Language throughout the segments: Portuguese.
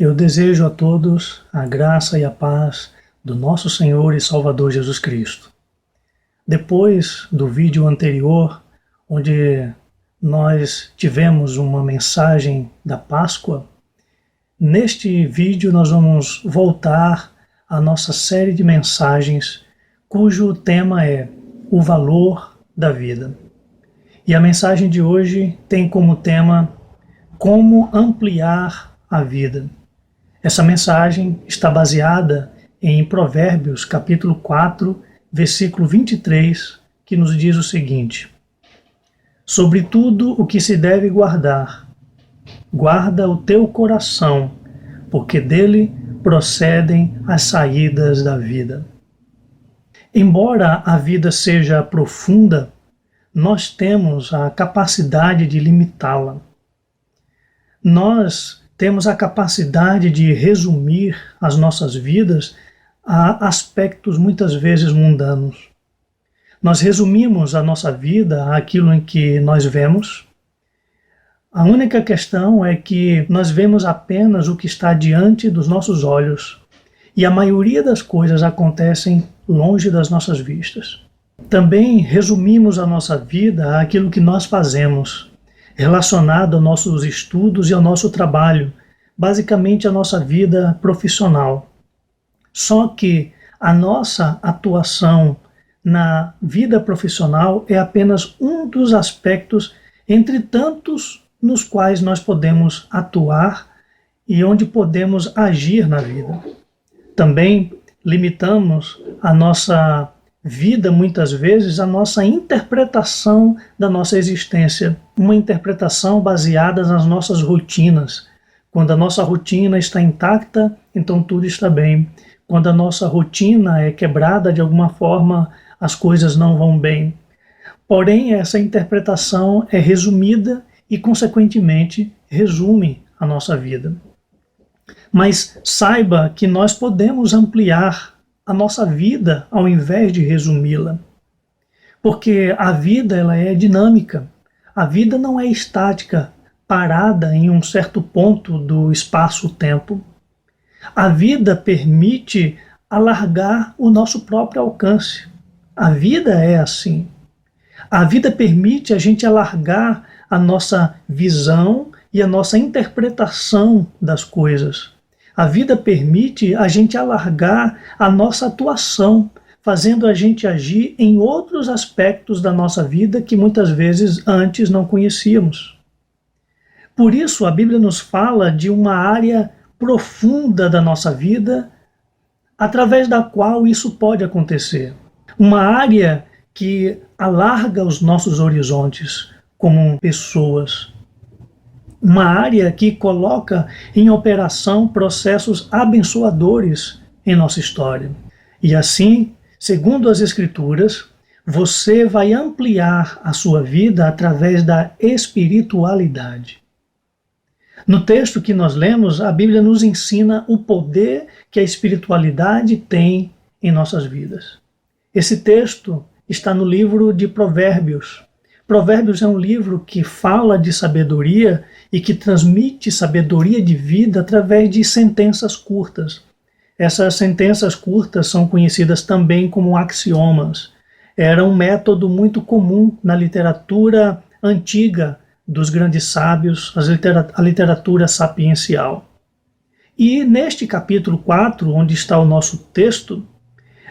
Eu desejo a todos a graça e a paz do nosso Senhor e Salvador Jesus Cristo. Depois do vídeo anterior, onde nós tivemos uma mensagem da Páscoa, neste vídeo nós vamos voltar à nossa série de mensagens cujo tema é o valor da vida. E a mensagem de hoje tem como tema como ampliar a vida. Essa mensagem está baseada em Provérbios, capítulo 4, versículo 23, que nos diz o seguinte: sobre tudo o que se deve guardar, guarda o teu coração, porque dele procedem as saídas da vida. Embora a vida seja profunda, nós temos a capacidade de limitá-la. Nós temos a capacidade de resumir as nossas vidas a aspectos muitas vezes mundanos. Nós resumimos a nossa vida àquilo em que nós vemos. A única questão é que nós vemos apenas o que está diante dos nossos olhos e a maioria das coisas acontecem longe das nossas vistas. Também resumimos a nossa vida àquilo que nós fazemos, relacionado aos nossos estudos e ao nosso trabalho, basicamente a nossa vida profissional. Só que a nossa atuação na vida profissional é apenas um dos aspectos entre tantos nos quais nós podemos atuar e onde podemos agir na vida. Também limitamos a nossa vida, muitas vezes, a nossa interpretação da nossa existência, uma interpretação baseada nas nossas rotinas. Quando a nossa rotina está intacta, então tudo está bem. Quando a nossa rotina é quebrada de alguma forma, as coisas não vão bem. Porém, essa interpretação é resumida e, consequentemente, resume a nossa vida. Mas saiba que nós podemos ampliar a nossa vida ao invés de resumi-la. Porque a vida ela é dinâmica. A vida não é estática, parada em um certo ponto do espaço-tempo. A vida permite alargar o nosso próprio alcance. A vida é assim. A vida permite a gente alargar a nossa visão e a nossa interpretação das coisas. A vida permite a gente alargar a nossa atuação, fazendo a gente agir em outros aspectos da nossa vida que muitas vezes antes não conhecíamos. Por isso, a Bíblia nos fala de uma área profunda da nossa vida, através da qual isso pode acontecer. Uma área que alarga os nossos horizontes como pessoas. Uma área que coloca em operação processos abençoadores em nossa história. E assim, segundo as Escrituras, você vai ampliar a sua vida através da espiritualidade. No texto que nós lemos, a Bíblia nos ensina o poder que a espiritualidade tem em nossas vidas. Esse texto está no livro de Provérbios. Provérbios é um livro que fala de sabedoria e que transmite sabedoria de vida através de sentenças curtas. Essas sentenças curtas são conhecidas também como axiomas. Era um método muito comum na literatura antiga dos grandes sábios, a literatura sapiencial. E neste capítulo 4, onde está o nosso texto,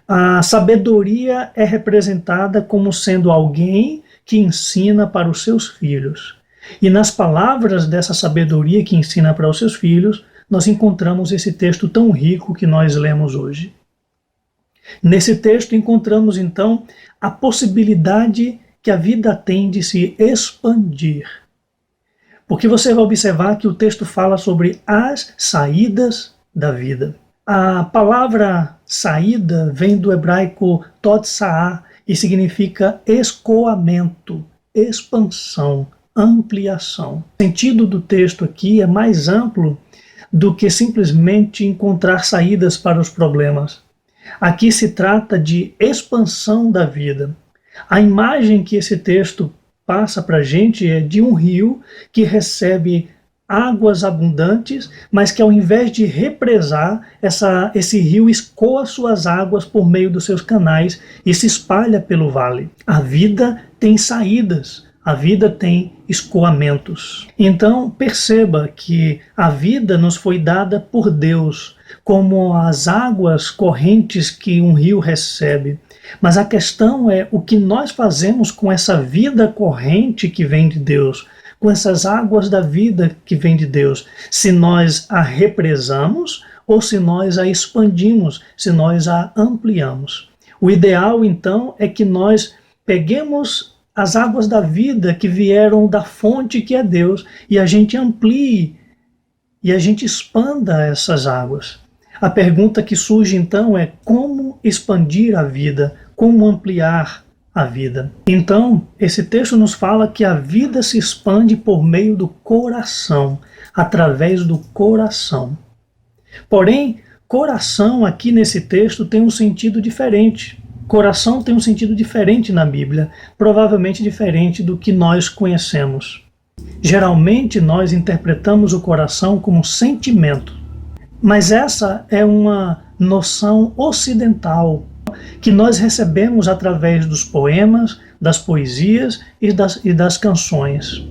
a sabedoria é representada como sendo alguém que ensina para os seus filhos. E nas palavras dessa sabedoria que ensina para os seus filhos, nós encontramos esse texto tão rico que nós lemos hoje. Nesse texto encontramos, então, a possibilidade que a vida tem de se expandir. Porque você vai observar que o texto fala sobre as saídas da vida. A palavra saída vem do hebraico totsa'á e significa escoamento, expansão, ampliação. O sentido do texto aqui é mais amplo do que simplesmente encontrar saídas para os problemas. Aqui se trata de expansão da vida. A imagem que esse texto passa para a gente é de um rio que recebe águas abundantes, mas que ao invés de represar, esse rio escoa suas águas por meio dos seus canais e se espalha pelo vale. A vida tem saídas, a vida tem escoamentos. Então perceba que a vida nos foi dada por Deus, como as águas correntes que um rio recebe. Mas a questão é o que nós fazemos com essa vida corrente que vem de Deus, com essas águas da vida que vem de Deus, se nós a represamos ou se nós a expandimos, se nós a ampliamos. O ideal, então, é que nós peguemos as águas da vida que vieram da fonte que é Deus e a gente amplie e a gente expanda essas águas. A pergunta que surge então é como expandir a vida, como ampliar a vida. Então, esse texto nos fala que a vida se expande por meio do coração, através do coração. Porém, coração aqui nesse texto tem um sentido diferente. Coração tem um sentido diferente na Bíblia, provavelmente diferente do que nós conhecemos. Geralmente nós interpretamos o coração como sentimento, mas essa é uma noção ocidental que nós recebemos através dos poemas, das poesias e das canções.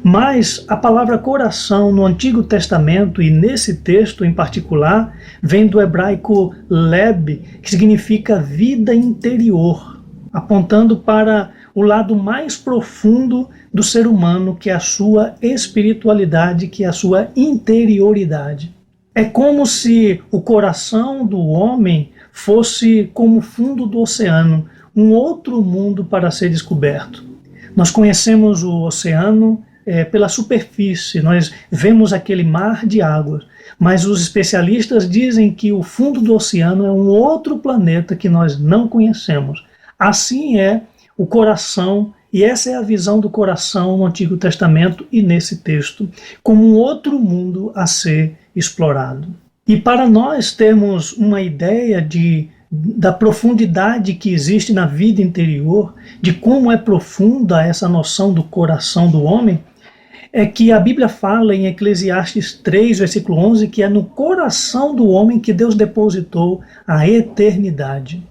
Mas a palavra coração no Antigo Testamento e nesse texto em particular vem do hebraico leb, que significa vida interior, apontando para o lado mais profundo do ser humano, que é a sua espiritualidade, que é a sua interioridade. É como se o coração do homem fosse como o fundo do oceano, um outro mundo para ser descoberto. Nós conhecemos o oceano pela superfície, nós vemos aquele mar de água, mas os especialistas dizem que o fundo do oceano é um outro planeta que nós não conhecemos. Assim é o coração, e essa é a visão do coração no Antigo Testamento e nesse texto, como um outro mundo a ser explorado. E para nós termos uma ideia da profundidade que existe na vida interior, de como é profunda essa noção do coração do homem, é que a Bíblia fala em Eclesiastes 3, versículo 11, que é no coração do homem que Deus depositou a eternidade.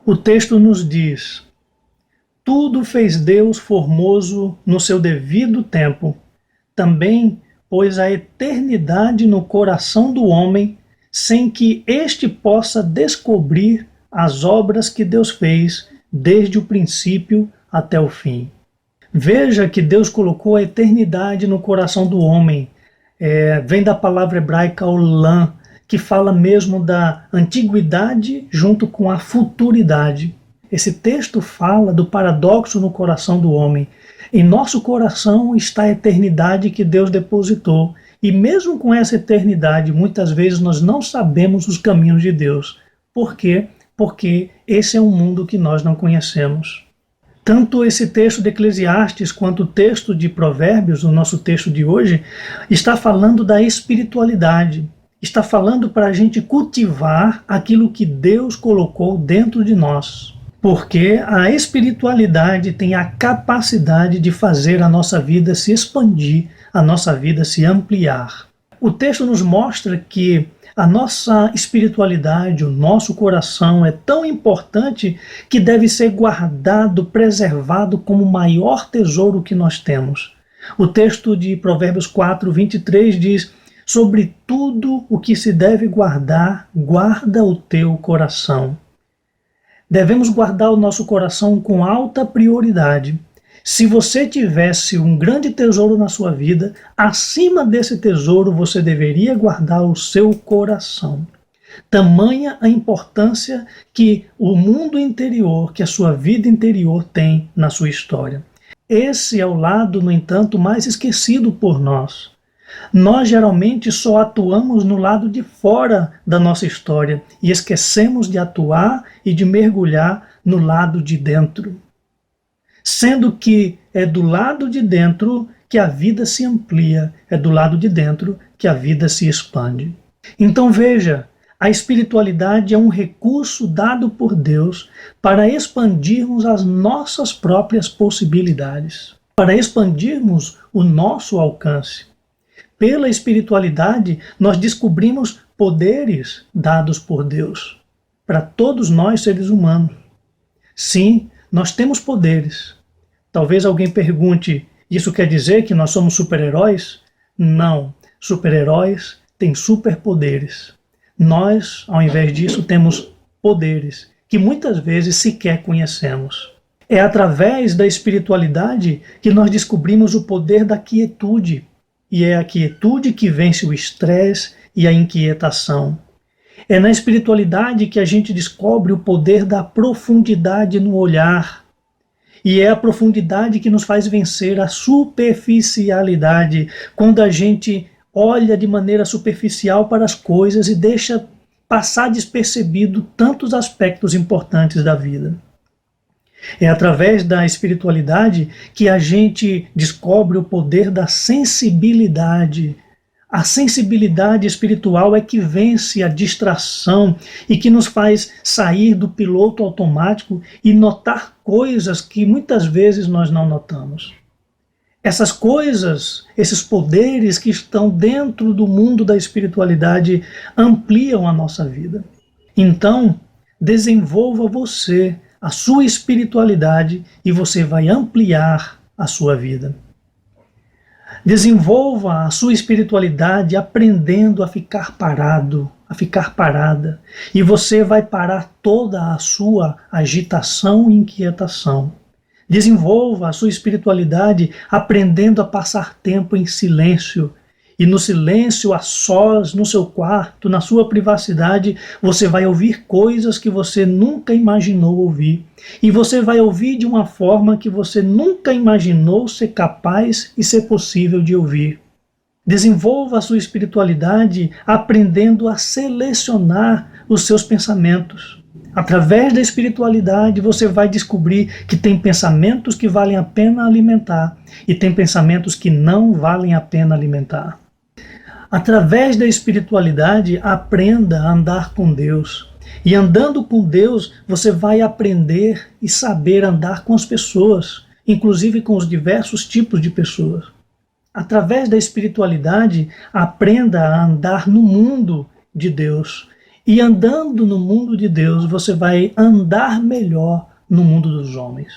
O texto nos diz: tudo fez Deus formoso no seu devido tempo. Também pôs a eternidade no coração do homem, sem que este possa descobrir as obras que Deus fez desde o princípio até o fim. Veja que Deus colocou a eternidade no coração do homem. Vem da palavra hebraica olam, que fala mesmo da antiguidade junto com a futuridade. Esse texto fala do paradoxo no coração do homem. Em nosso coração está a eternidade que Deus depositou. E mesmo com essa eternidade, muitas vezes nós não sabemos os caminhos de Deus. Por quê? Porque esse é um mundo que nós não conhecemos. Tanto esse texto de Eclesiastes quanto o texto de Provérbios, o nosso texto de hoje, está falando da espiritualidade. Está falando para a gente cultivar aquilo que Deus colocou dentro de nós. Porque a espiritualidade tem a capacidade de fazer a nossa vida se expandir, a nossa vida se ampliar. O texto nos mostra que a nossa espiritualidade, o nosso coração é tão importante que deve ser guardado, preservado como o maior tesouro que nós temos. O texto de Provérbios 4, 23 diz: sobre tudo o que se deve guardar, guarda o teu coração. Devemos guardar o nosso coração com alta prioridade. Se você tivesse um grande tesouro na sua vida, acima desse tesouro você deveria guardar o seu coração. Tamanha a importância que o mundo interior, que a sua vida interior tem na sua história. Esse é o lado, no entanto, mais esquecido por nós. Nós geralmente só atuamos no lado de fora da nossa história e esquecemos de atuar e de mergulhar no lado de dentro. Sendo que é do lado de dentro que a vida se amplia, é do lado de dentro que a vida se expande. Então veja, a espiritualidade é um recurso dado por Deus para expandirmos as nossas próprias possibilidades, para expandirmos o nosso alcance. Pela espiritualidade, nós descobrimos poderes dados por Deus para todos nós, seres humanos. Sim, nós temos poderes. Talvez alguém pergunte, isso quer dizer que nós somos super-heróis? Não, super-heróis têm superpoderes. Nós, ao invés disso, temos poderes que muitas vezes sequer conhecemos. É através da espiritualidade que nós descobrimos o poder da quietude. E é a quietude que vence o estresse e a inquietação. É na espiritualidade que a gente descobre o poder da profundidade no olhar. E é a profundidade que nos faz vencer a superficialidade, quando a gente olha de maneira superficial para as coisas e deixa passar despercebido tantos aspectos importantes da vida. É através da espiritualidade que a gente descobre o poder da sensibilidade. A sensibilidade espiritual é que vence a distração e que nos faz sair do piloto automático e notar coisas que muitas vezes nós não notamos. Essas coisas, esses poderes que estão dentro do mundo da espiritualidade ampliam a nossa vida. Então, desenvolva você a sua espiritualidade e você vai ampliar a sua vida. Desenvolva a sua espiritualidade aprendendo a ficar parado, a ficar parada, e você vai parar toda a sua agitação e inquietação. Desenvolva a sua espiritualidade aprendendo a passar tempo em silêncio. E no silêncio, a sós, no seu quarto, na sua privacidade, você vai ouvir coisas que você nunca imaginou ouvir. E você vai ouvir de uma forma que você nunca imaginou ser capaz e ser possível de ouvir. Desenvolva a sua espiritualidade aprendendo a selecionar os seus pensamentos. Através da espiritualidade, você vai descobrir que tem pensamentos que valem a pena alimentar e tem pensamentos que não valem a pena alimentar. Através da espiritualidade, aprenda a andar com Deus. E andando com Deus, você vai aprender e saber andar com as pessoas, inclusive com os diversos tipos de pessoas. Através da espiritualidade, aprenda a andar no mundo de Deus. E andando no mundo de Deus, você vai andar melhor no mundo dos homens.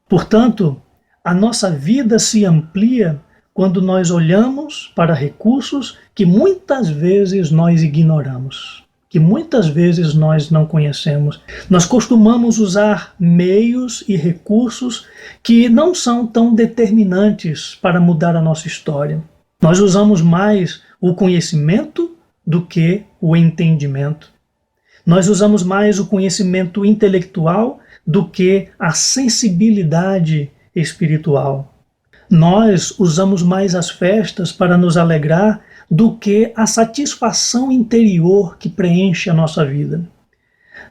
Portanto, a nossa vida se amplia quando nós olhamos para recursos que muitas vezes nós ignoramos, que muitas vezes nós não conhecemos. Nós costumamos usar meios e recursos que não são tão determinantes para mudar a nossa história. Nós usamos mais o conhecimento do que o entendimento. Nós usamos mais o conhecimento intelectual do que a sensibilidade espiritual. Nós usamos mais as festas para nos alegrar do que a satisfação interior que preenche a nossa vida.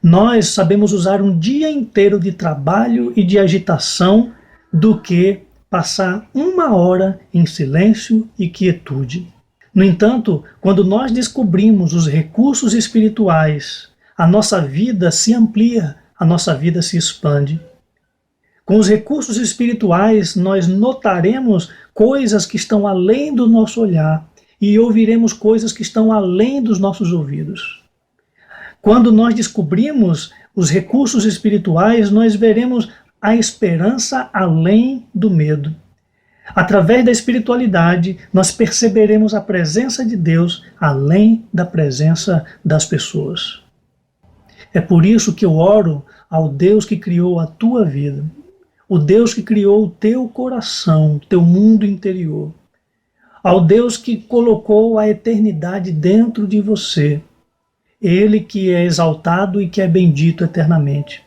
Nós sabemos usar um dia inteiro de trabalho e de agitação do que passar uma hora em silêncio e quietude. No entanto, quando nós descobrimos os recursos espirituais, a nossa vida se amplia, a nossa vida se expande. Com os recursos espirituais, nós notaremos coisas que estão além do nosso olhar e ouviremos coisas que estão além dos nossos ouvidos. Quando nós descobrimos os recursos espirituais, nós veremos a esperança além do medo. Através da espiritualidade, nós perceberemos a presença de Deus além da presença das pessoas. É por isso que eu oro ao Deus que criou a tua vida, o Deus que criou o teu coração, teu mundo interior, ao Deus que colocou a eternidade dentro de você, Ele que é exaltado e que é bendito eternamente.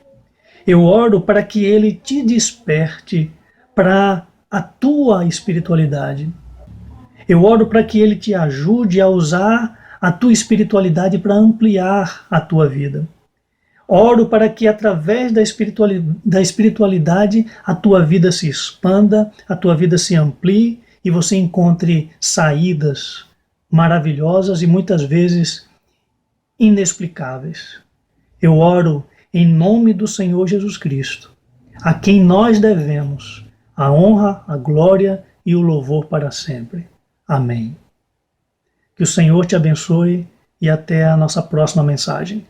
Eu oro para que Ele te desperte para a tua espiritualidade. Eu oro para que Ele te ajude a usar a tua espiritualidade para ampliar a tua vida. Oro para que através da espiritualidade a tua vida se expanda, a tua vida se amplie e você encontre saídas maravilhosas e muitas vezes inexplicáveis. Eu oro em nome do Senhor Jesus Cristo, a quem nós devemos a honra, a glória e o louvor para sempre. Amém. Que o Senhor te abençoe e até a nossa próxima mensagem.